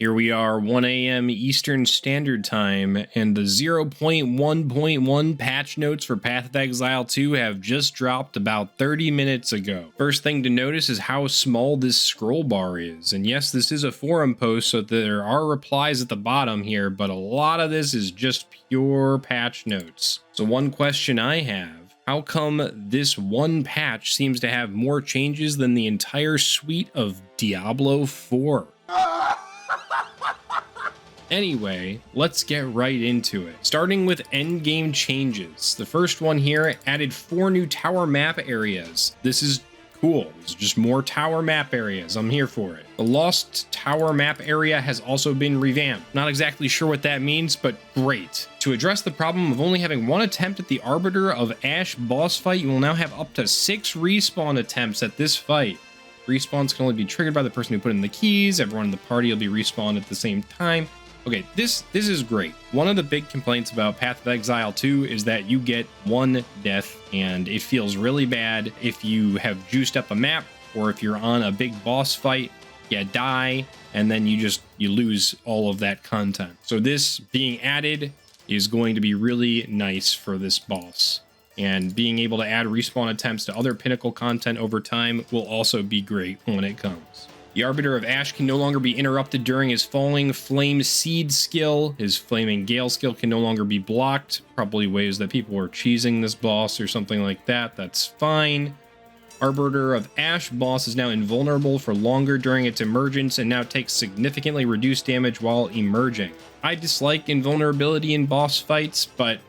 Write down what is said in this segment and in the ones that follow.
Here we are, 1 a.m. Eastern Standard Time, and the 0.1.1 patch notes for Path of Exile 2 have just dropped about 30 minutes ago. First thing to notice is how small this scroll bar is, and yes, this is a forum post, so there are replies at the bottom here, but a lot of this is just pure patch notes. So one question I have: how come this one patch seems to have more changes than the entire suite of Diablo 4? Anyway, let's get right into it. Starting with Endgame Changes. The first one here added 4 new tower map areas. This is cool. It's just more tower map areas. I'm here for it. The Lost Tower map area has also been revamped. Not exactly sure what that means, but great. To address the problem of only having one attempt at the Arbiter of Ash boss fight, you will now have up to 6 respawn attempts at this fight. Respawns can only be triggered by the person who put in the keys. Everyone in the party will be respawned at the same time. Okay, this is great. One of the big complaints about Path of Exile 2 is that you get one death, and it feels really bad if you have juiced up a map, or if you're on a big boss fight, you die, and then you lose all of that content. So this being added is going to be really nice for this boss. And being able to add respawn attempts to other pinnacle content over time will also be great when it comes. The Arbiter of Ash can no longer be interrupted during his Falling Flame Seed skill. His Flaming Gale skill can no longer be blocked. Probably ways that people were cheesing this boss or something like that. That's fine. Arbiter of Ash boss is now invulnerable for longer during its emergence and now takes significantly reduced damage while emerging. I dislike invulnerability in boss fights, but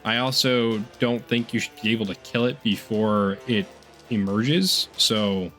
I also don't think you should be able to kill it before it emerges, so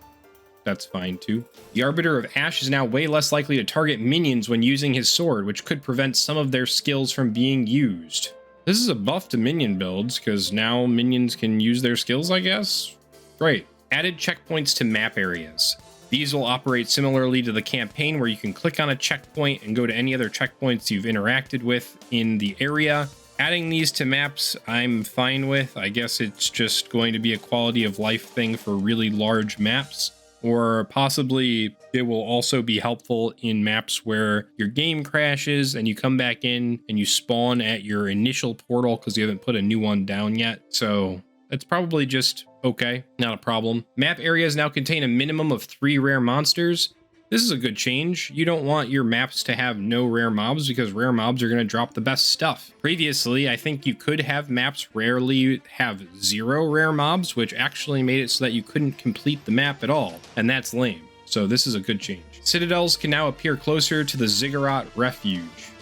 that's fine too. The Arbiter of Ash is now way less likely to target minions when using his sword, which could prevent some of their skills from being used. This is a buff to minion builds, because now minions can use their skills, I guess? Great. Added checkpoints to map areas. These will operate similarly to the campaign, where you can click on a checkpoint and go to any other checkpoints you've interacted with in the area. Adding these to maps, I'm fine with. I guess it's just going to be a quality of life thing for really large maps. Or possibly it will also be helpful in maps where your game crashes and you come back in and you spawn at your initial portal because you haven't put a new one down yet. So it's probably just okay, not a problem. Map areas now contain a minimum of 3 rare monsters. This is a good change. You don't want your maps to have no rare mobs because rare mobs are going to drop the best stuff. Previously, I think you could have maps rarely have 0 rare mobs, which actually made it so that you couldn't complete the map at all, and that's lame. So this is a good change. Citadels can now appear closer to the Ziggurat Refuge.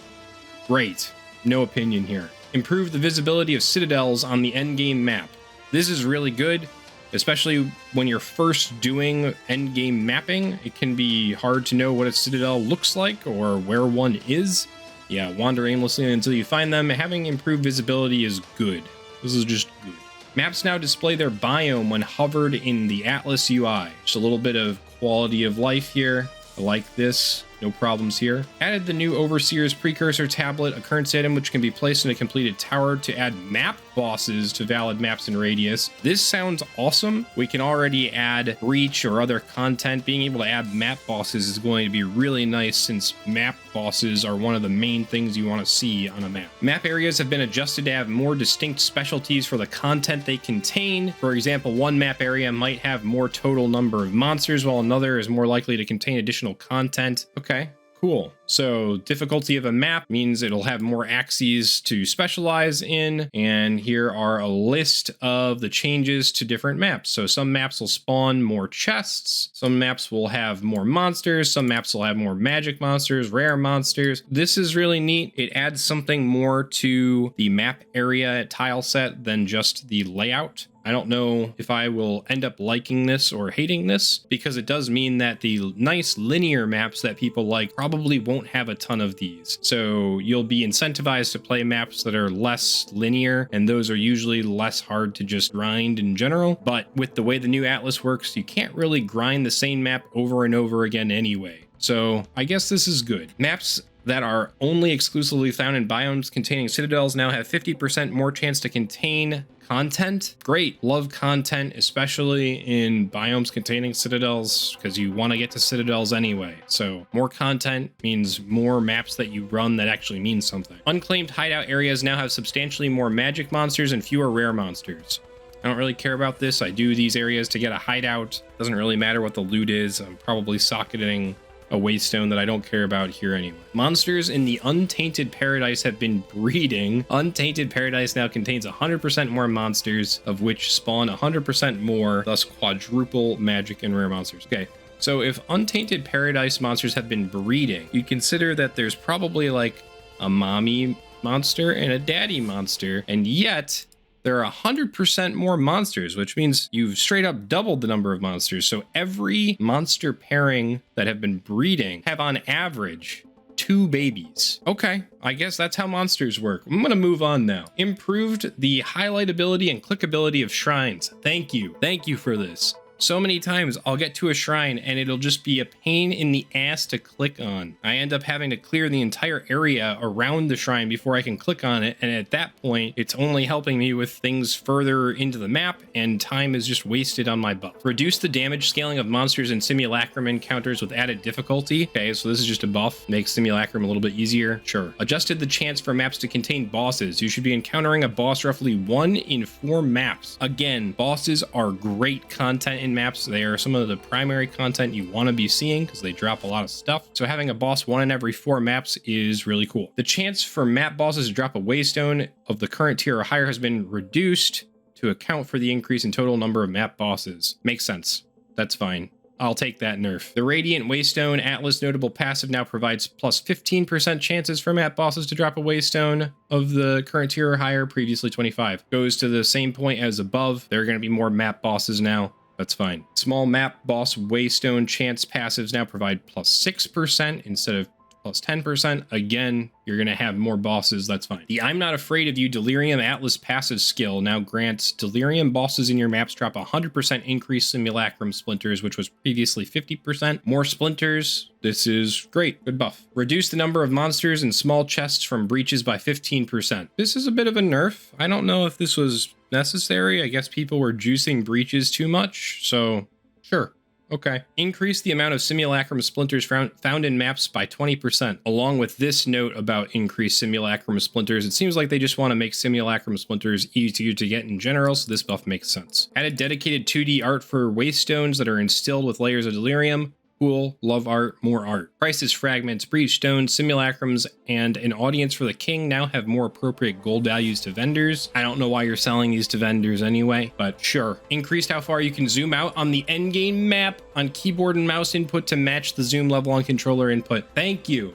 Great. No opinion here. Improve the visibility of citadels on the endgame map. This is really good. Especially when you're first doing endgame mapping, it can be hard to know what a citadel looks like or where one is. Yeah, wander aimlessly until you find them. Having improved visibility is good. This is just good. Maps now display their biome when hovered in the Atlas UI. Just a little bit of quality of life here. I like this. No problems here. Added the new Overseer's Precursor tablet, a currency item which can be placed in a completed tower to add map bosses to valid maps and radius. This sounds awesome. We can already add breach or other content. Being able to add map bosses is going to be really nice since map bosses are one of the main things you want to see on a map. Map areas have been adjusted to have more distinct specialties for the content they contain. For example, one map area might have more total number of monsters, while another is more likely to contain additional content. Okay, cool. So difficulty of a map means it'll have more axes to specialize in. And here are a list of the changes to different maps. So some maps will spawn more chests. Some maps will have more monsters. Some maps will have more magic monsters, rare monsters. This is really neat. It adds something more to the map area tile set than just the layout. I don't know if I will end up liking this or hating this, because it does mean that the nice linear maps that people like probably won't have a ton of these. So you'll be incentivized to play maps that are less linear, and those are usually less hard to just grind in general. But with the way the new Atlas works, you can't really grind the same map over and over again anyway. So I guess this is good. Maps that are only exclusively found in biomes containing citadels now have 50% more chance to contain content. Great. Love content, especially in biomes containing citadels, because you want to get to citadels anyway. So more content means more maps that you run that actually mean something. Unclaimed hideout areas now have substantially more magic monsters and fewer rare monsters. I don't really care about this. I do these areas to get a hideout. Doesn't really matter what the loot is. I'm probably socketing a waystone that I don't care about here anyway. Monsters in the Untainted Paradise have been breeding. Untainted Paradise now contains 100% more monsters, of which spawn 100% more, thus quadruple magic and rare monsters. Okay, so if Untainted Paradise monsters have been breeding, you'd consider that there's probably like a mommy monster and a daddy monster, and yet there are 100% more monsters, which means you've straight up doubled the number of monsters. So every monster pairing that have been breeding have on average 2 babies. Okay, I guess that's how monsters work. I'm gonna move on now. Improved the highlightability and clickability of shrines. Thank you. Thank you for this. So many times I'll get to a shrine and it'll just be a pain in the ass to click on. I end up having to clear the entire area around the shrine before I can click on it, and at that point it's only helping me with things further into the map, and time is just wasted on my buff. Reduce the damage scaling of monsters and simulacrum encounters with added difficulty. Okay, so this is just a buff. Makes simulacrum a little bit easier. Sure. Adjusted the chance for maps to contain bosses. You should be encountering a boss roughly 1 in 4 maps. Again, bosses are great content in maps. They are some of the primary content you want to be seeing because they drop a lot of stuff. So having a boss 1 in every 4 maps is really cool. The chance for map bosses to drop a waystone of the current tier or higher has been reduced to account for the increase in total number of map bosses. Makes sense. That's fine. I'll take that nerf. The Radiant Waystone Atlas notable passive now provides plus 15% chances for map bosses to drop a waystone of the current tier or higher, previously 25. Goes to the same point as above. There are going to be more map bosses now. That's fine. Small map boss waystone chance passives now provide plus 6% instead of plus 10%. Again, you're going to have more bosses. That's fine. The I'm Not Afraid of You Delirium Atlas passive skill now grants Delirium bosses in your maps drop 100% increased simulacrum splinters, which was previously 50%. More splinters. This is great. Good buff. Reduce the number of monsters and small chests from breaches by 15%. This is a bit of a nerf. I don't know if this was necessary. I guess people were juicing breaches too much. So sure. Okay. Increase the amount of simulacrum splinters found in maps by 20%. Along with this note about increased simulacrum splinters, it seems like they just want to make simulacrum splinters easier to get in general, so this buff makes sense. Added dedicated 2D art for waystones that are instilled with layers of delirium. Cool. Love art. More art. Prices, fragments, breach stones, simulacrums, and an audience for the king now have more appropriate gold values to vendors. I don't know why you're selling these to vendors anyway, but sure. Increased how far you can zoom out on the endgame map on keyboard and mouse input to match the zoom level on controller input. Thank you.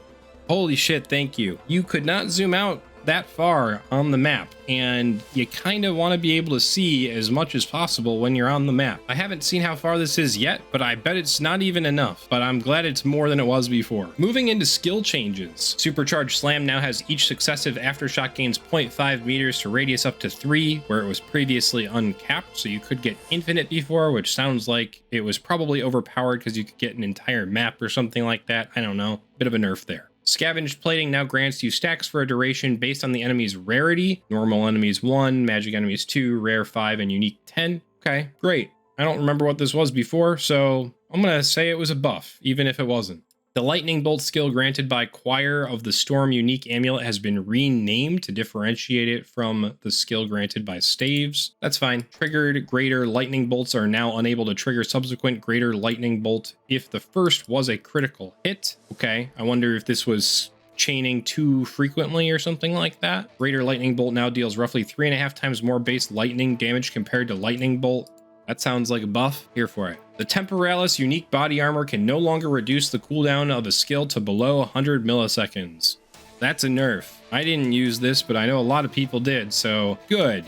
Holy shit, thank you. You could not zoom out that far on the map, and you kind of want to be able to see as much as possible when you're on the map. I haven't seen how far this is yet, but I bet it's not even enough, but I'm glad it's more than it was before. Moving into skill changes. Supercharged Slam now has each successive aftershock gains 0.5 meters to radius up to 3, where it was previously uncapped, so you could get infinite before, which sounds like it was probably overpowered because you could get an entire map or something like that. I don't know. Bit of a nerf there. Scavenged Plating now grants you stacks for a duration based on the enemy's rarity. Normal enemies 1, magic enemies 2, rare 5, and unique 10. Okay, great. I don't remember what this was before, so I'm going to say it was a buff, even if it wasn't. The Lightning Bolt skill granted by Choir of the Storm unique amulet has been renamed to differentiate it from the skill granted by Staves. That's fine. Triggered greater lightning bolts are now unable to trigger subsequent greater lightning bolt if the first was a critical hit. Okay, I wonder if this was chaining too frequently or something like that. Greater lightning bolt now deals roughly 3.5 times more base lightning damage compared to lightning bolt. That sounds like a buff. Here for it. The Temporalis unique body armor can no longer reduce the cooldown of a skill to below 100 milliseconds. That's a nerf. I didn't use this, but I know a lot of people did, so good.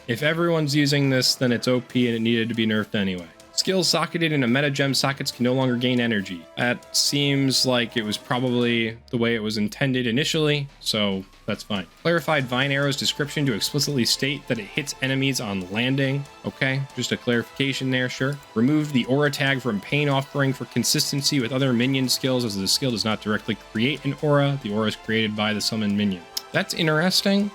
If everyone's using this, then it's OP and it needed to be nerfed anyway. Skills socketed in a meta gem sockets can no longer gain energy. That seems like it was probably the way it was intended initially, so that's fine. Clarified Vine Arrow's description to explicitly state that it hits enemies on landing. Okay, just a clarification there, sure. Removed the aura tag from Pain Offering for consistency with other minion skills, as the skill does not directly create an aura. The aura is created by the summoned minion. That's interesting.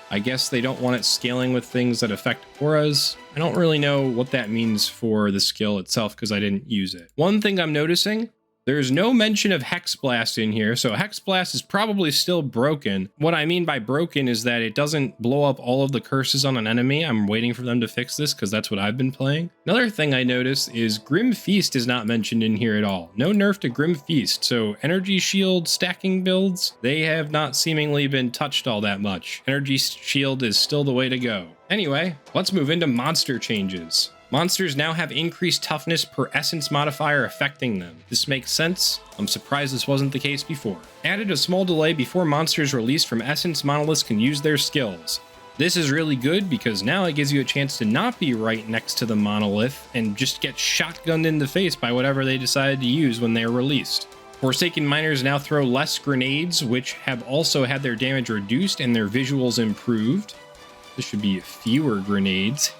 I guess they don't want it scaling with things that affect auras. I don't really know what that means for the skill itself because I didn't use it. One thing I'm noticing, there's no mention of Hex Blast in here, so Hex Blast is probably still broken. What I mean by broken is that it doesn't blow up all of the curses on an enemy. I'm waiting for them to fix this because that's what I've been playing. Another thing I noticed is Grim Feast is not mentioned in here at all. No nerf to Grim Feast, so energy shield stacking builds, they have not seemingly been touched all that much. Energy shield is still the way to go. Anyway, let's move into monster changes. Monsters now have increased toughness per essence modifier affecting them. This makes sense. I'm surprised this wasn't the case before. Added a small delay before monsters released from essence monoliths can use their skills. This is really good because now it gives you a chance to not be right next to the monolith and just get shotgunned in the face by whatever they decided to use when they are released. Forsaken Miners now throw less grenades, which have also had their damage reduced and their visuals improved. This should be fewer grenades.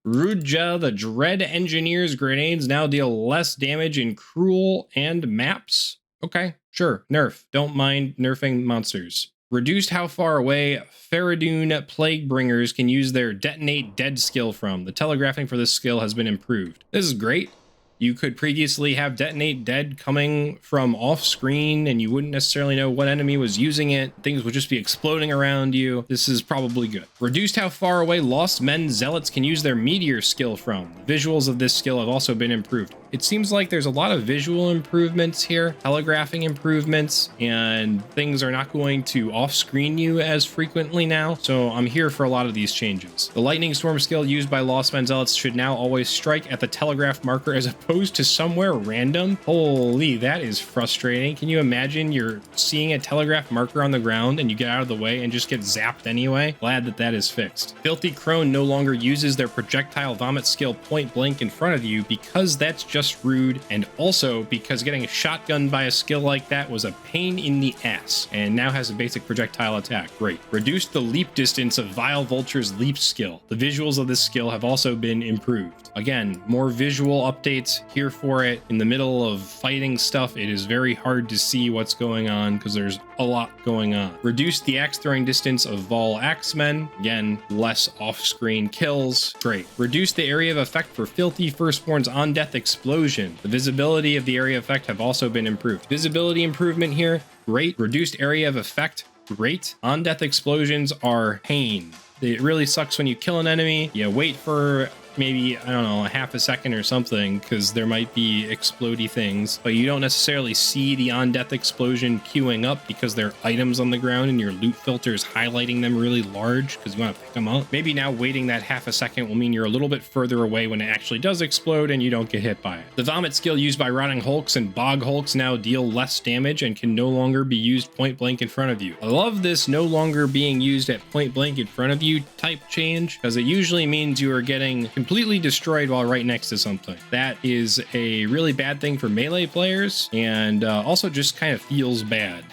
Ruja, the Dread Engineer's grenades now deal less damage in Cruel and maps. Okay, sure, nerf. Don't mind nerfing monsters. Reduced how far away Faradun Plaguebringers can use their Detonate Dead skill from. The telegraphing for this skill has been improved. This is great. You could previously have Detonate Dead coming from off screen and you wouldn't necessarily know what enemy was using it. Things would just be exploding around you. This is probably good. Reduced how far away Lost Men Zealots can use their Meteor skill from. The visuals of this skill have also been improved. It seems like there's a lot of visual improvements here, telegraphing improvements, and things are not going to off-screen you as frequently now, so I'm here for a lot of these changes. The Lightning Storm skill used by Lost Men Zealots should now always strike at the telegraph marker as opposed to somewhere random. Holy, that is frustrating. Can you imagine you're seeing a telegraph marker on the ground and you get out of the way and just get zapped anyway? Glad that that is fixed. Filthy Crone no longer uses their projectile vomit skill point blank in front of you because that's just rude, and also because getting shotgunned by a skill like that was a pain in the ass, and now has a basic projectile attack. Great. Reduced the leap distance of Vile Vulture's leap skill. The visuals of this skill have also been improved. Again, more visual updates here for it. In the middle of fighting stuff, it is very hard to see what's going on because there's a lot going on. Reduced the axe throwing distance of Vol Axemen. Again, less off-screen kills. Great. Reduced the area of effect for Filthy Firstborn's on-death explosion. The visibility of the area of effect have also been improved. Visibility improvement here, great. Reduced area of effect, great. On-death explosions are pain. It really sucks when you kill an enemy, you wait for maybe, I don't know, a half a second or something, because there might be explodey things, but you don't necessarily see the on-death explosion queuing up because there are items on the ground and your loot filter is highlighting them really large because you want to pick them up. Maybe now waiting that half a second will mean you're a little bit further away when it actually does explode and you don't get hit by it. The Vomit skill used by Rotting Hulks and Bog Hulks now deal less damage and can no longer be used point blank in front of you. I love this no longer being used at point blank in front of you type change, because it usually means you are getting completely destroyed while right next to something. That is a really bad thing for melee players, and also just kind of feels bad.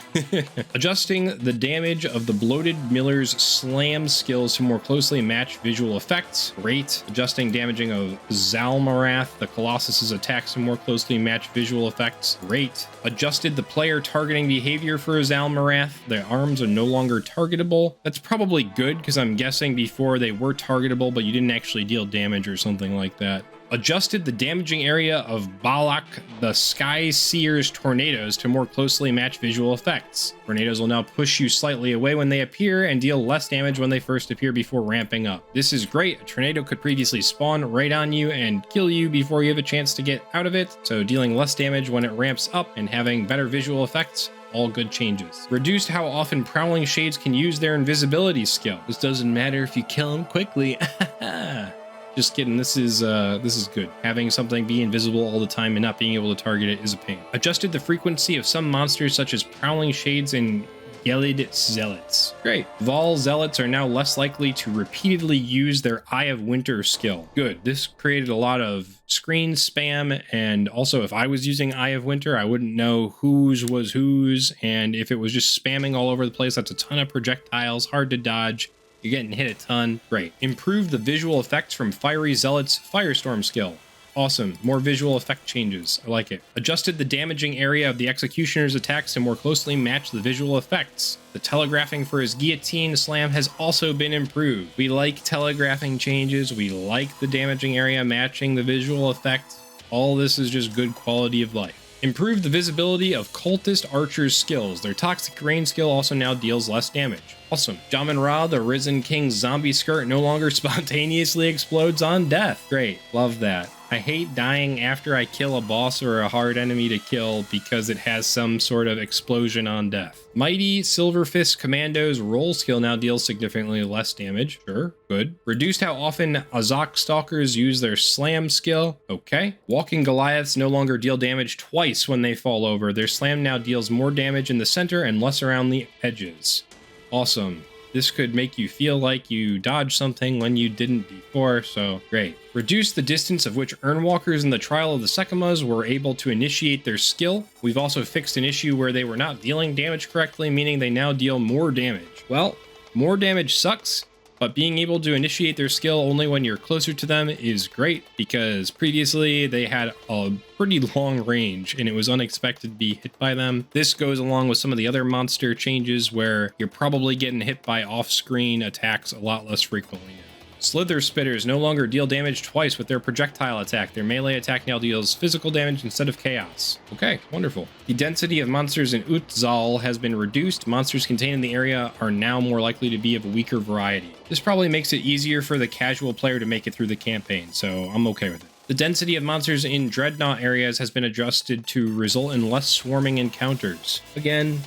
Adjusting the damage of the Bloated Miller's slam skills to more closely match visual effects. Great. Adjusting damaging of Zalmarath, the Colossus's attacks to more closely match visual effects. Great. Adjusted the player targeting behavior for Zalmarath. The arms are no longer targetable. That's probably good, because I'm guessing before they were targetable, but you didn't actually deal damage or something like that. Adjusted the damaging area of Balak the Sky Seer's tornadoes to more closely match visual effects. Tornadoes will now push you slightly away when they appear and deal less damage when they first appear before ramping up. This is great. A tornado could previously spawn right on you and kill you before you have a chance to get out of it, so dealing less damage when it ramps up and having better visual effects. All good changes. Reduced how often Prowling Shades can use their invisibility skill. This doesn't matter if you kill them quickly. Just kidding, this is good. Having something be invisible all the time and not being able to target it is a pain. Adjusted the frequency of some monsters such as Prowling Shades and Gelid Zealots. Great. Vol Zealots are now less likely to repeatedly use their Eye of Winter skill. Good. This created a lot of screen spam, and also if I was using Eye of Winter, I wouldn't know whose was whose, and if it was just spamming all over the place, that's a ton of projectiles, hard to dodge. You're getting hit a ton. Great. Improved the visual effects from Fiery Zealot's Firestorm skill. Awesome. More visual effect changes. I like it. Adjusted the damaging area of the Executioner's attacks to more closely match the visual effects. The telegraphing for his guillotine slam has also been improved. We like telegraphing changes. We like the damaging area matching the visual effects. All this is just good quality of life. Improved the visibility of Cultist Archers' skills. Their Toxic Rain skill also now deals less damage. Awesome. Jamin Ra, the Risen King's zombie skirt, no longer spontaneously explodes on death. Great. Love that. I hate dying after I kill a boss or a hard enemy to kill because it has some sort of explosion on death. Mighty Silverfist Commando's roll skill now deals significantly less damage. Sure, good. Reduced how often Azak Stalkers use their slam skill. Okay. Walking Goliaths no longer deal damage twice when they fall over. Their slam now deals more damage in the center and less around the edges. Awesome. This could make you feel like you dodged something when you didn't before, so great. Reduce the distance of which Earnwalkers in the Trial of the Sekimas were able to initiate their skill. We've also fixed an issue where they were not dealing damage correctly, meaning they now deal more damage. Well, more damage sucks, but being able to initiate their skill only when you're closer to them is great, because previously they had a pretty long range and it was unexpected to be hit by them. This goes along with some of the other monster changes where you're probably getting hit by off-screen attacks a lot less frequently. Slither Spitters no longer deal damage twice with their projectile attack. Their melee attack now deals physical damage instead of chaos. Okay, wonderful. The density of monsters in Utzal has been reduced. Monsters contained in the area are now more likely to be of a weaker variety. This probably makes it easier for the casual player to make it through the campaign, so I'm okay with it. The density of monsters in Dreadnought areas has been adjusted to result in less swarming encounters. Again,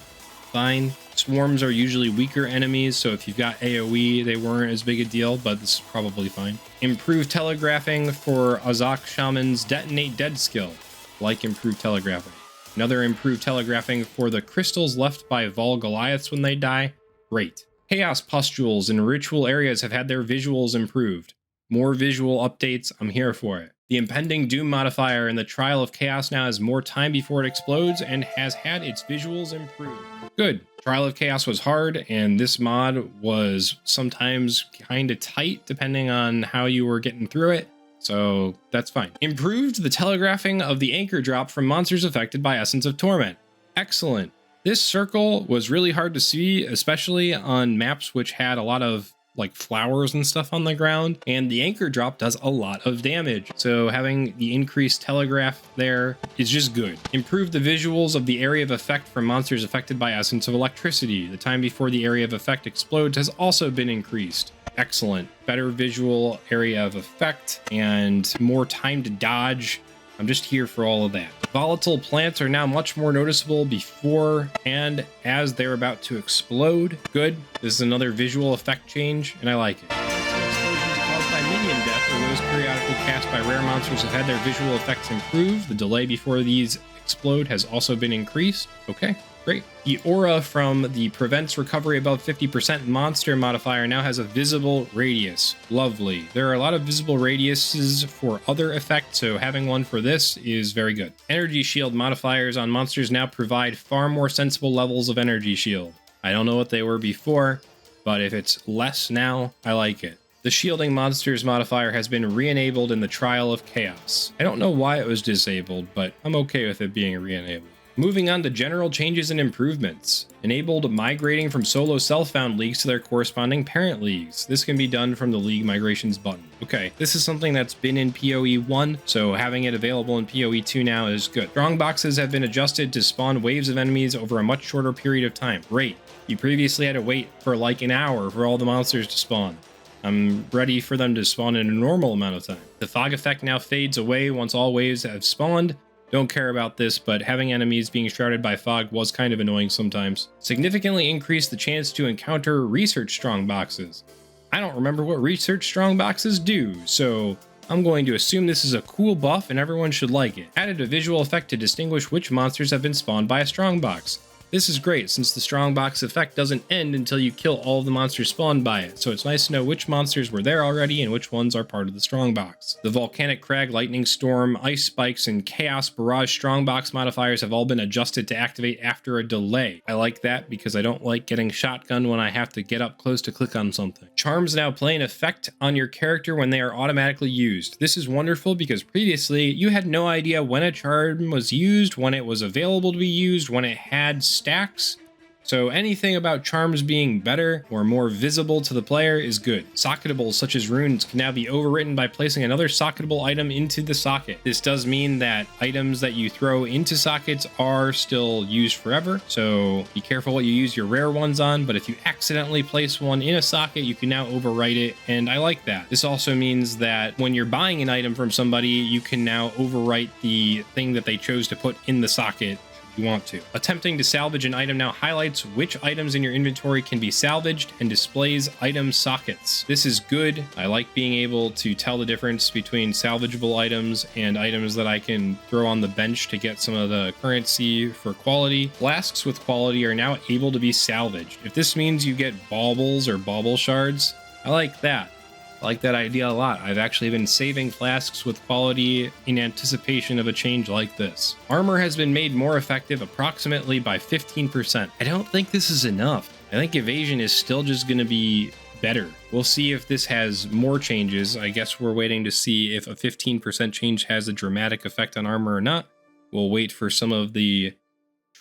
fine. Swarms are usually weaker enemies, so if you've got AoE, they weren't as big a deal, but this is probably fine. Improved telegraphing for Azak Shaman's Detonate Dead skill. Like improved telegraphing. Another improved telegraphing for the crystals left by Vol Goliaths when they die. Great. Chaos pustules in ritual areas have had their visuals improved. More visual updates, I'm here for it. The impending Doom modifier in the Trial of Chaos now has more time before it explodes and has had its visuals improved. Good. Trial of Chaos was hard, and this mod was sometimes kind of tight depending on how you were getting through it, so that's fine. Improved the telegraphing of the anchor drop from monsters affected by Essence of Torment. Excellent. This circle was really hard to see, especially on maps which had a lot of like flowers and stuff on the ground, and the anchor drop does a lot of damage, so having the increased telegraph there is just good. Improve the visuals of the area of effect for monsters affected by Essence of Electricity. The time before the area of effect explodes has also been increased. Excellent. Better visual area of effect and more time to dodge. I'm just here for all of that. Volatile plants are now much more noticeable before and as they're about to explode. Good. This is another visual effect change, and I like it. So explosions caused by minion death or those periodically cast by rare monsters have had their visual effects improved. The delay before these explode has also been increased. Okay. Great. The aura from the prevents recovery above 50% monster modifier now has a visible radius. Lovely. There are a lot of visible radiuses for other effects, so having one for this is very good. Energy shield modifiers on monsters now provide far more sensible levels of energy shield. I don't know what they were before, but if it's less now, I like it. The shielding monsters modifier has been re-enabled in the Trial of Chaos. I don't know why it was disabled, but I'm okay with it being re-enabled. Moving on to general changes and improvements. Enabled migrating from solo self-found leagues to their corresponding parent leagues. This can be done from the League Migrations button. Okay, this is something that's been in PoE 1, so having it available in PoE 2 now is good. Strong boxes have been adjusted to spawn waves of enemies over a much shorter period of time. Great. You previously had to wait for like an hour for all the monsters to spawn. I'm ready for them to spawn in a normal amount of time. The fog effect now fades away once all waves have spawned. Don't care about this, but having enemies being shrouded by fog was kind of annoying sometimes. Significantly increased the chance to encounter research strong boxes. I don't remember what research strong boxes do, so I'm going to assume this is a cool buff and everyone should like it. Added a visual effect to distinguish which monsters have been spawned by a strong box. This is great since the strongbox effect doesn't end until you kill all of the monsters spawned by it, so it's nice to know which monsters were there already and which ones are part of the strongbox. The Volcanic Crag, Lightning Storm, Ice Spikes, and Chaos Barrage strongbox modifiers have all been adjusted to activate after a delay. I like that because I don't like getting shotgunned when I have to get up close to click on something. Charms now play an effect on your character when they are automatically used. This is wonderful because previously you had no idea when a charm was used, when it was available to be used, when it had stacks. So anything about charms being better or more visible to the player is good. Socketables such as runes can now be overwritten by placing another socketable item into the socket. This does mean that items that you throw into sockets are still used forever, so be careful what you use your rare ones on, but if you accidentally place one in a socket, you can now overwrite it, and I like that. This also means that when you're buying an item from somebody, you can now overwrite the thing that they chose to put in the socket you want to. Attempting to salvage an item now highlights which items in your inventory can be salvaged and displays item sockets. This is good. I like being able to tell the difference between salvageable items and items that I can throw on the bench to get some of the currency for quality. Flasks with quality are now able to be salvaged. If this means you get baubles or bauble shards, I like that. I like that idea a lot. I've actually been saving flasks with quality in anticipation of a change like this. Armor has been made more effective approximately by 15%. I don't think this is enough. I think evasion is still just going to be better. We'll see if this has more changes. I guess we're waiting to see if a 15% change has a dramatic effect on armor or not. We'll wait for some of the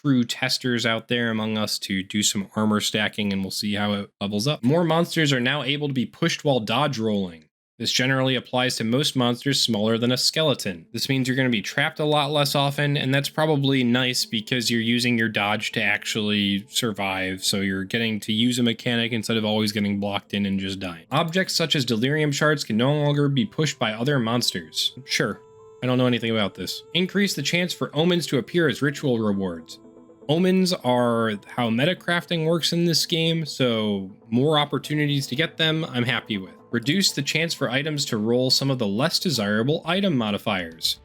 true testers out there among us to do some armor stacking, and we'll see how it levels up. More monsters are now able to be pushed while dodge rolling. This generally applies to most monsters smaller than a skeleton. This means you're going to be trapped a lot less often, and that's probably nice because you're using your dodge to actually survive, so you're getting to use a mechanic instead of always getting blocked in and just dying. Objects such as delirium shards can no longer be pushed by other monsters. Sure, I don't know anything about this. Increase the chance for omens to appear as ritual rewards. Omens are how metacrafting works in this game, so more opportunities to get them, I'm happy with. Reduce the chance for items to roll some of the less desirable item modifiers.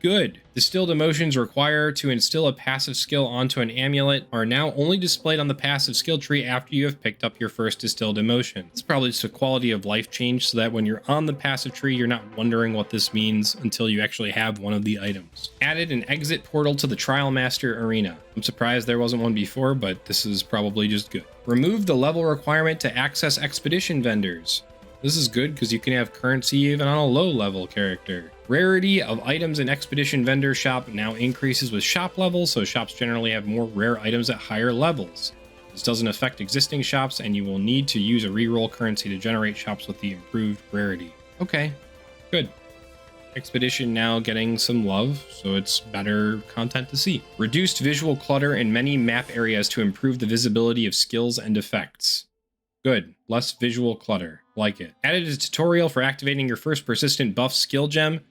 Good. Distilled emotions required to instill a passive skill onto an amulet are now only displayed on the passive skill tree after you have picked up your first distilled emotion. It's probably just a quality of life change so that when you're on the passive tree, you're not wondering what this means until you actually have one of the items. Added an exit portal to the Trial Master Arena. I'm surprised there wasn't one before, but this is probably just good. Remove the level requirement to access expedition vendors. This is good because you can have currency even on a low level character. Rarity of items in Expedition Vendor Shop now increases with shop levels, so shops generally have more rare items at higher levels. This doesn't affect existing shops, and you will need to use a reroll currency to generate shops with the improved rarity. Okay, good. Expedition now getting some love, so it's better content to see. Reduced visual clutter in many map areas to improve the visibility of skills and effects. Good. Less visual clutter. Like it. Added a tutorial for activating your first persistent buff skill gem.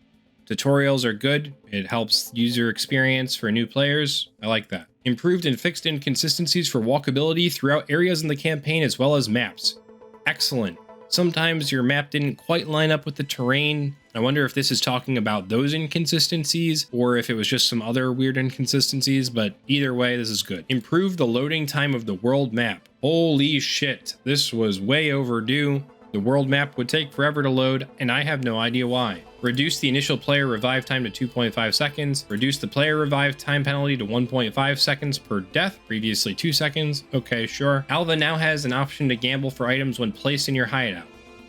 Tutorials are good. It helps user experience for new players. I like that. Improved and fixed inconsistencies for walkability throughout areas in the campaign as well as maps. Excellent. Sometimes your map didn't quite line up with the terrain. I wonder if this is talking about those inconsistencies or if it was just some other weird inconsistencies, but either way, this is good. Improve the loading time of the world map. Holy shit, this was way overdue. The world map would take forever to load, and I have no idea why. Reduce the initial player revive time to 2.5 seconds. Reduce the player revive time penalty to 1.5 seconds per death, previously 2 seconds. Okay, sure. Alva now has an option to gamble for items when placed in your hideout.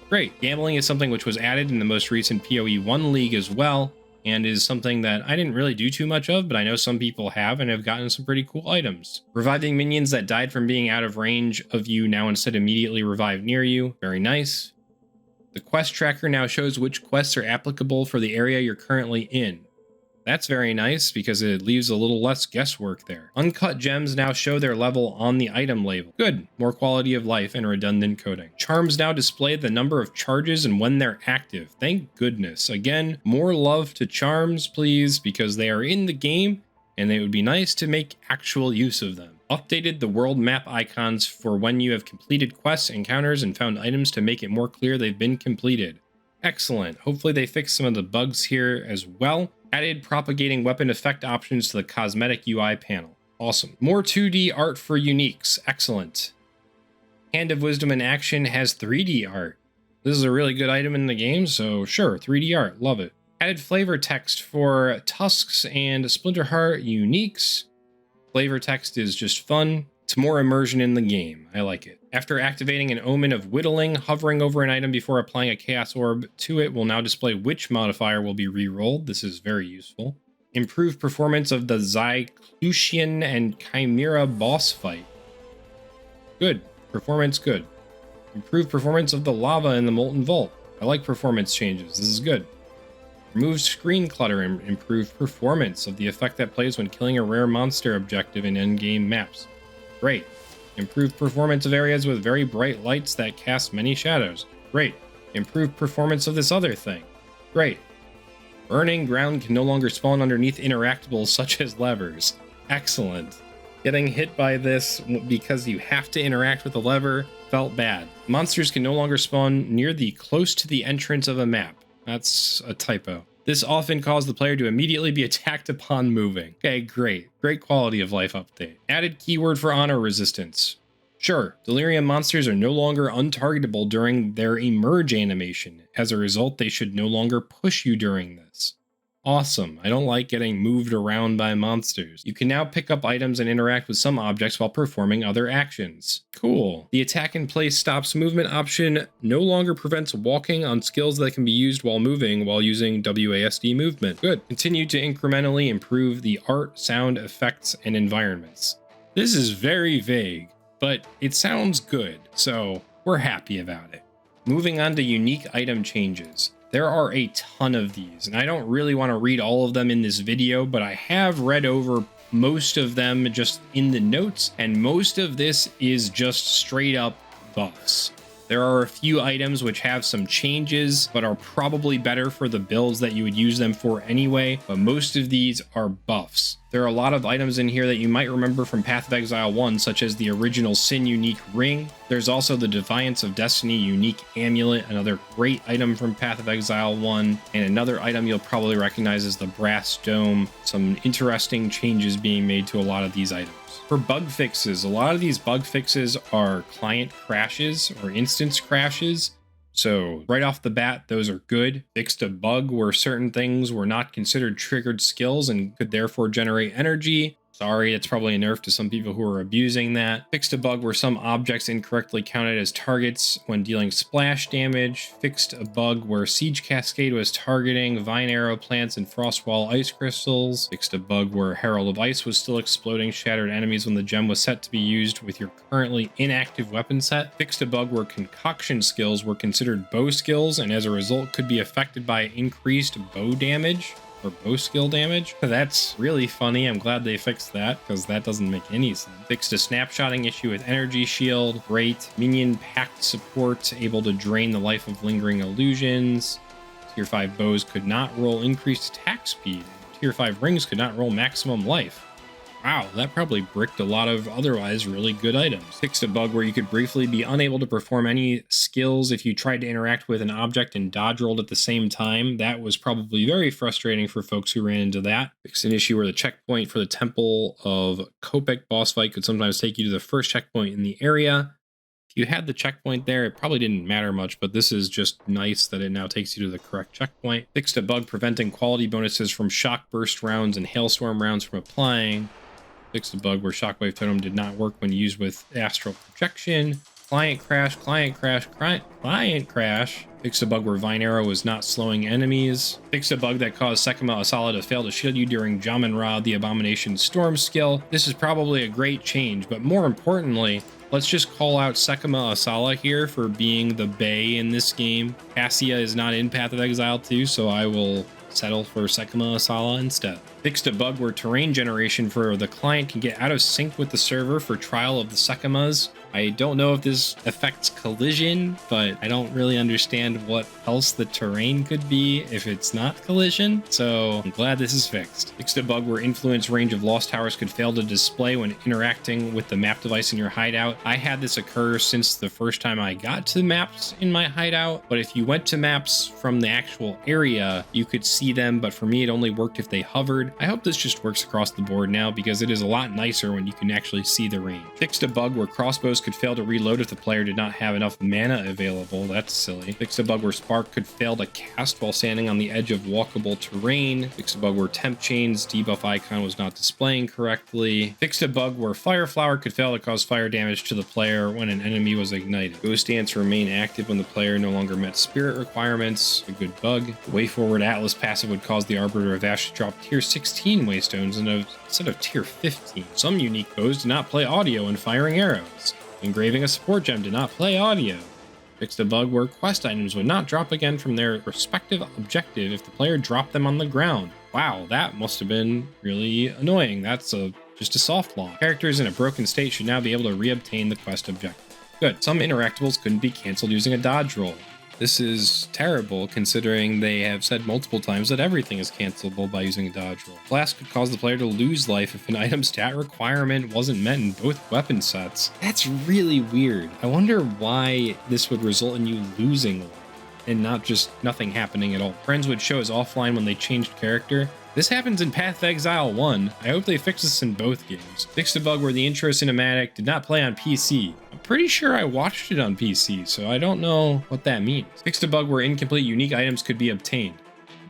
Great. Gambling is something which was added in the most recent PoE 1 league as well, and is something that I didn't really do too much of, but I know some people have and have gotten some pretty cool items. Reviving minions that died from being out of range of you now instead immediately revive near you. Very nice. The quest tracker now shows which quests are applicable for the area you're currently in. That's very nice because it leaves a little less guesswork there. Uncut gems now show their level on the item label. Good. More quality of life and redundant coding. Charms now display the number of charges and when they're active. Thank goodness. Again, more love to charms, please, because they are in the game and it would be nice to make actual use of them. Updated the world map icons for when you have completed quests, encounters, and found items to make it more clear they've been completed. Excellent. Hopefully they fix some of the bugs here as well. Added propagating weapon effect options to the cosmetic UI panel. Awesome. More 2D art for uniques. Excellent. Hand of Wisdom in Action has 3D art. This is a really good item in the game, so sure, 3D art. Love it. Added flavor text for Tusks and Splinterheart uniques. Flavor text is just fun. It's more immersion in the game. I like it. After activating an Omen of Whittling, hovering over an item before applying a Chaos Orb to it will now display which modifier will be re-rolled. This is very useful. Improved performance of the Zyclusian and Chimera boss fight. Good. Performance good. Improved performance of the lava in the Molten Vault. I like performance changes. This is good. Remove screen clutter and improved performance of the effect that plays when killing a rare monster objective in endgame maps. Great. Improved performance of areas with very bright lights that cast many shadows. Great. Improved performance of this other thing. Great. Burning ground can no longer spawn underneath interactables such as levers. Excellent. Getting hit by this because you have to interact with a lever felt bad. Monsters can no longer spawn near the close to the entrance of a map. That's a typo. This often caused the player to immediately be attacked upon moving. Okay, great. Great quality of life update. Added keyword for honor resistance. Sure, delirium monsters are no longer untargetable during their emerge animation. As a result, they should no longer push you during this. Awesome. I don't like getting moved around by monsters. You can now pick up items and interact with some objects while performing other actions. Cool. The attack in place stops movement option no longer prevents walking on skills that can be used while moving while using WASD movement. Good. Continue to incrementally improve the art, sound, effects, and environments. This is very vague, but it sounds good, so we're happy about it. Moving on to unique item changes. There are a ton of these, and I don't really want to read all of them in this video, but I have read over most of them just in the notes, and most of this is just straight up buffs. There are a few items which have some changes, but are probably better for the builds that you would use them for anyway, but most of these are buffs. There are a lot of items in here that you might remember from Path of Exile 1, such as the original Sin unique ring. There's also the Defiance of Destiny unique amulet, another great item from Path of Exile 1, and another item you'll probably recognize is the Brass Dome. Some interesting changes being made to a lot of these items. For bug fixes, a lot of these bug fixes are client crashes or instance crashes. So right off the bat, those are good. Fixed a bug where certain things were not considered triggered skills and could therefore generate energy. Sorry, it's probably a nerf to some people who are abusing that. Fixed a bug where some objects incorrectly counted as targets when dealing splash damage. Fixed a bug where Siege Cascade was targeting Vine Arrow plants and Frostwall ice crystals. Fixed a bug where Herald of Ice was still exploding shattered enemies when the gem was set to be used with your currently inactive weapon set. Fixed a bug where concoction skills were considered bow skills and as a result could be affected by increased bow damage. Or bow skill damage. That's really funny. I'm glad they fixed that because that doesn't make any sense. Fixed a snapshotting issue with energy shield. Great. Minion packed support able to drain the life of lingering illusions. Tier 5 bows could not roll increased attack speed. Tier 5 rings could not roll maximum life. Wow, that probably bricked a lot of otherwise really good items. Fixed a bug where you could briefly be unable to perform any skills if you tried to interact with an object and dodge rolled at the same time. That was probably very frustrating for folks who ran into that. Fixed an issue where the checkpoint for the Temple of Kopek boss fight could sometimes take you to the first checkpoint in the area. If you had the checkpoint there, it probably didn't matter much, but this is just nice that it now takes you to the correct checkpoint. Fixed a bug preventing quality bonuses from shock burst rounds and hailstorm rounds from applying. Fixed a bug where Shockwave Totem did not work when used with Astral Projection. Client crash. Fixed a bug where Vine Arrow was not slowing enemies. Fixed a bug that caused Sekima Asala to fail to shield you during Jamin Ra, the Abomination Storm skill. This is probably a great change, but more importantly, let's just call out Sekima Asala here for being the Bae in this game. Cassia is not in Path of Exile 2, so I will settle for Sekima Asala instead. Fixed a bug where terrain generation for the client can get out of sync with the server for Trial of the Sekimas. I don't know if this affects collision, but I don't really understand what else the terrain could be if it's not collision, so I'm glad this is fixed. Fixed a bug where influence range of lost towers could fail to display when interacting with the map device in your hideout. I had this occur since the first time I got to maps in my hideout, but if you went to maps from the actual area, you could see them, but for me it only worked if they hovered. I hope this just works across the board now because it is a lot nicer when you can actually see the range. Fixed a bug where crossbows could fail to reload if the player did not have enough mana available. That's silly. Fixed a bug where spark could fail to cast while standing on the edge of walkable terrain. Fixed a bug where temp chains debuff icon was not displaying correctly. Fixed a bug where fire flower could fail to cause fire damage to the player when an enemy was ignited. Ghost dance remain active when the player no longer met spirit requirements. A good bug. The way forward Atlas passive would cause the Arbiter of Ash to drop tier 16 waystones instead of tier 15. Some unique bows do not play audio when firing arrows. Engraving a support gem did not play audio. Fixed a bug where quest items would not drop again from their respective objective if the player dropped them on the ground. Wow, that must have been really annoying. That's just a soft launch. Characters in a broken state should now be able to reobtain the quest objective. Good. Some interactables couldn't be cancelled using a dodge roll. This is terrible considering they have said multiple times that everything is cancelable by using a dodge roll. Blast could cause the player to lose life if an item stat requirement wasn't met in both weapon sets. That's really weird. I wonder why this would result in you losing life and not just nothing happening at all. Friends would show as offline when they changed character. This happens in Path of Exile 1. I hope they fix this in both games. Fixed a bug where the intro cinematic did not play on PC. I'm pretty sure I watched it on PC, so I don't know what that means. Fixed a bug where incomplete unique items could be obtained.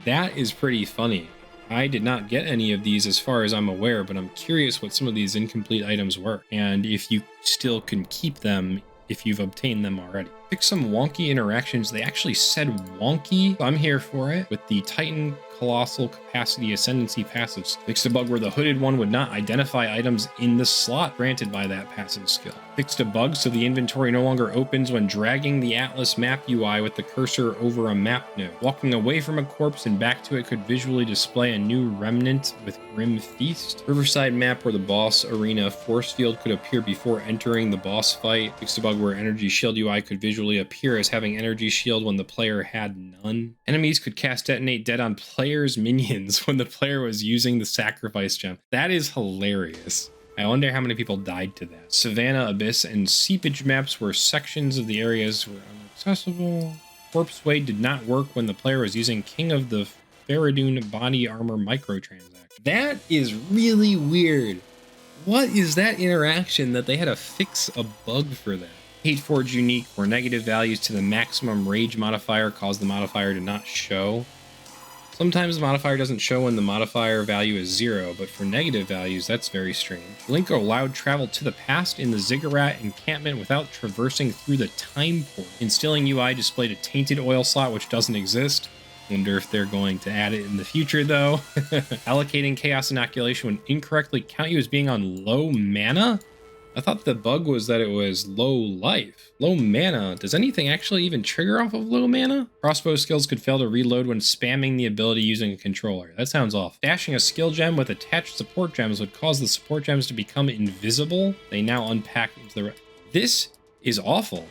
That is pretty funny. I did not get any of these as far as I'm aware, but I'm curious what some of these incomplete items were, and if you still can keep them if you've obtained them already. Fix some wonky interactions. They actually said wonky. I'm here for it. With the Titan Colossal Capacity Ascendancy passives. Fixed a bug where the hooded one would not identify items in the slot granted by that passive skill. Fixed a bug so the inventory no longer opens when dragging the Atlas map UI with the cursor over a map node. Walking away from a corpse and back to it could visually display a new remnant with Grim Feast. Riverside map where the boss arena force field could appear before entering the boss fight. Fixed a bug where Energy Shield UI could visually appear as having Energy Shield when the player had none. Enemies could cast Detonate Dead on players' minions when the player was using the Sacrifice Gem. That is hilarious. I wonder how many people died to that. Savannah, Abyss, and Seepage maps where sections of the areas were inaccessible. Corpse Wade did not work when the player was using King of the Faradun body armor microtransaction. That is really weird. What is that interaction that they had to fix a bug for that? Hateforge unique where negative values to the maximum rage modifier cause the modifier to not show. Sometimes the modifier doesn't show when the modifier value is 0, but for negative values, that's very strange. Link allowed travel to the past in the Ziggurat encampment without traversing through the time portal. Instilling UI displayed a tainted oil slot which doesn't exist. Wonder if they're going to add it in the future though. Allocating Chaos Inoculation would incorrectly count you as being on low mana? I thought the bug was that it was low life. Low mana. Does anything actually even trigger off of low mana? Crossbow skills could fail to reload when spamming the ability using a controller. That sounds off. Dashing a skill gem with attached support gems would cause the support gems to become invisible. They now unpack into the... This is awful.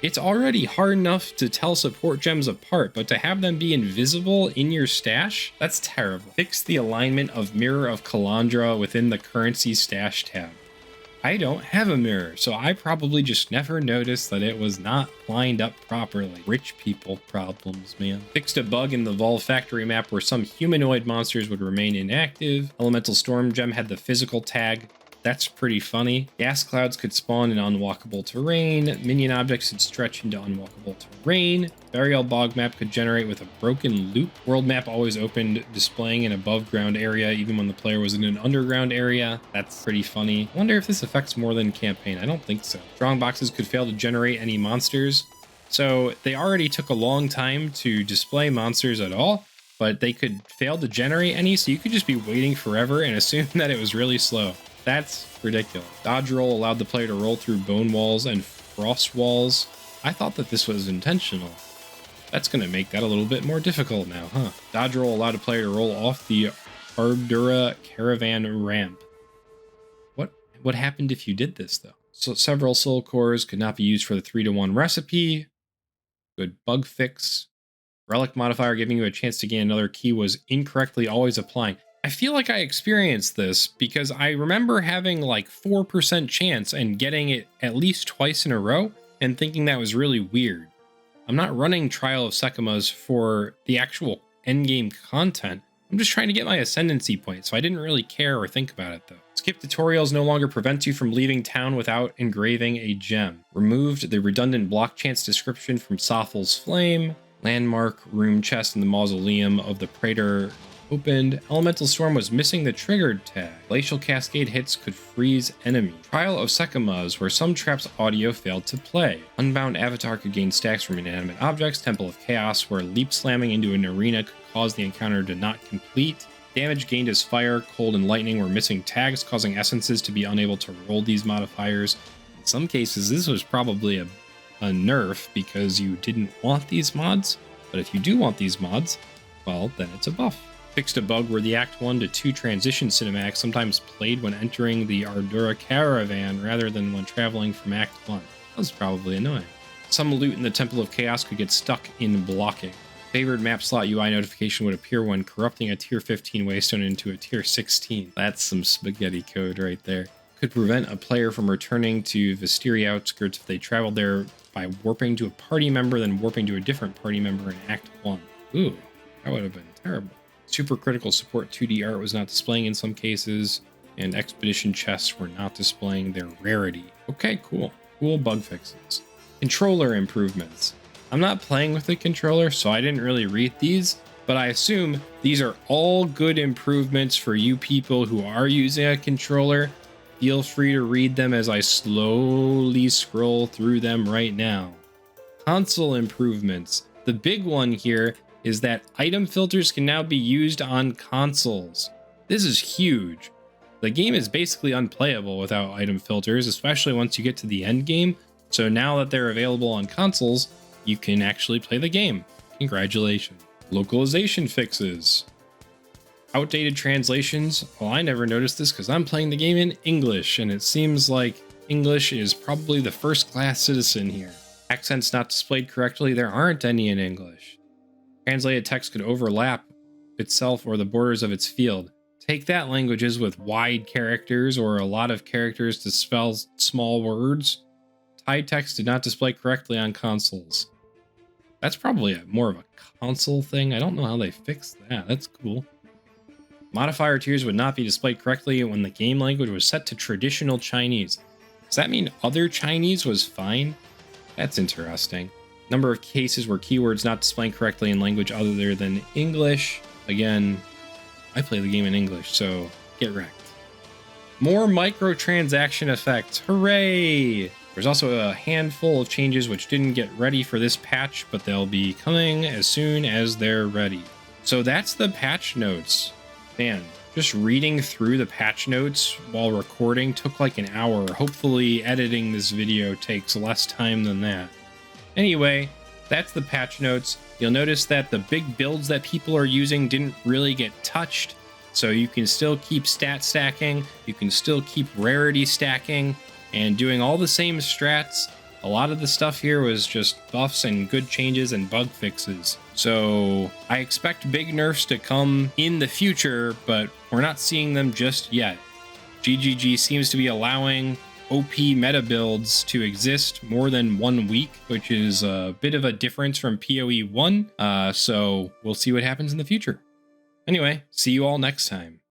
It's already hard enough to tell support gems apart, but to have them be invisible in your stash? That's terrible. Fix the alignment of Mirror of Kalandra within the currency stash tab. I don't have a mirror, so I probably just never noticed that it was not lined up properly. Rich people problems, man. Fixed a bug in the Vol Factory map where some humanoid monsters would remain inactive. Elemental Storm Gem had the physical tag. That's pretty funny. Gas clouds could spawn in unwalkable terrain. Minion objects could stretch into unwalkable terrain. Burial Bog map could generate with a broken loop. World map always opened, displaying an above ground area even when the player was in an underground area. That's pretty funny. I wonder if this affects more than campaign. I don't think so. Strong boxes could fail to generate any monsters. So they already took a long time to display monsters at all, but they could fail to generate any, so you could just be waiting forever and assume that it was really slow. That's ridiculous. Dodge roll allowed the player to roll through bone walls and frost walls. I thought that this was intentional. That's going to make that a little bit more difficult now, huh? Dodge roll allowed a player to roll off the Ardura caravan ramp. What happened if you did this, though? So several soul cores could not be used for the 3-to-1 recipe. Good bug fix. Relic modifier giving you a chance to gain another key was incorrectly always applying. I feel like I experienced this because I remember having like 4% chance and getting it at least twice in a row and thinking that was really weird. I'm not running Trial of Sekimas for the actual endgame content. I'm just trying to get my ascendancy point, so I didn't really care or think about it though. Skip tutorials no longer prevents you from leaving town without engraving a gem. Removed the redundant block chance description from Sothel's Flame. Landmark room chest in the mausoleum of the Praetor opened. Elemental Storm was missing the triggered tag. Glacial Cascade hits could freeze enemy. Trial of Sekimas, where some traps audio failed to play. Unbound Avatar could gain stacks from inanimate objects. Temple of Chaos, where leap slamming into an arena could cause the encounter to not complete. Damage gained as fire, cold, and lightning were missing tags, causing essences to be unable to roll these modifiers. In some cases, this was probably a nerf because you didn't want these mods, but if you do want these mods, well, then it's a buff. Fixed a bug where the Act 1 to 2 transition cinematic sometimes played when entering the Ardura caravan rather than when traveling from Act 1. That was probably annoying. Some loot in the Temple of Chaos could get stuck in blocking. Favored map slot UI notification would appear when corrupting a tier 15 waystone into a tier 16. That's some spaghetti code right there. Could prevent a player from returning to Visteria outskirts if they traveled there by warping to a party member, then warping to a different party member in Act 1. Ooh, that would have been terrible. Super critical support 2D art was not displaying in some cases, and expedition chests were not displaying their rarity. Okay, cool. Cool bug fixes. Controller improvements. I'm not playing with the controller, so I didn't really read these, but I assume these are all good improvements for you people who are using a controller. Feel free to read them as I slowly scroll through them right now. Console improvements. The big one here is that item filters can now be used on consoles. This is huge. The game is basically unplayable without item filters, especially once you get to the end game. So now that they're available on consoles, you can actually play the game. Congratulations. Localization fixes. Outdated translations. Well, I never noticed this because I'm playing the game in English, and it seems like English is probably the first-class citizen here. Accents not displayed correctly. There aren't any in English. Translated text could overlap itself or the borders of its field. Take that, languages with wide characters or a lot of characters to spell small words. Thai text did not display correctly on consoles. That's probably more of a console thing. I don't know how they fixed that. That's cool. Modifier tiers would not be displayed correctly when the game language was set to traditional Chinese. Does that mean other Chinese was fine? That's interesting. Number of cases where keywords not displaying correctly in language other than English. Again, I play the game in English, so get wrecked. More microtransaction effects. Hooray! There's also a handful of changes which didn't get ready for this patch, but they'll be coming as soon as they're ready. So that's the patch notes. Man, just reading through the patch notes while recording took like an hour. Hopefully editing this video takes less time than that. Anyway, that's the patch notes. You'll notice that the big builds that people are using didn't really get touched. So you can still keep stat stacking, you can still keep rarity stacking, and doing all the same strats. A lot of the stuff here was just buffs and good changes and bug fixes. So I expect big nerfs to come in the future, but we're not seeing them just yet. GGG seems to be allowing OP meta builds to exist more than 1 week, which is a bit of a difference from PoE 1. So we'll see what happens in the future. Anyway, see you all next time.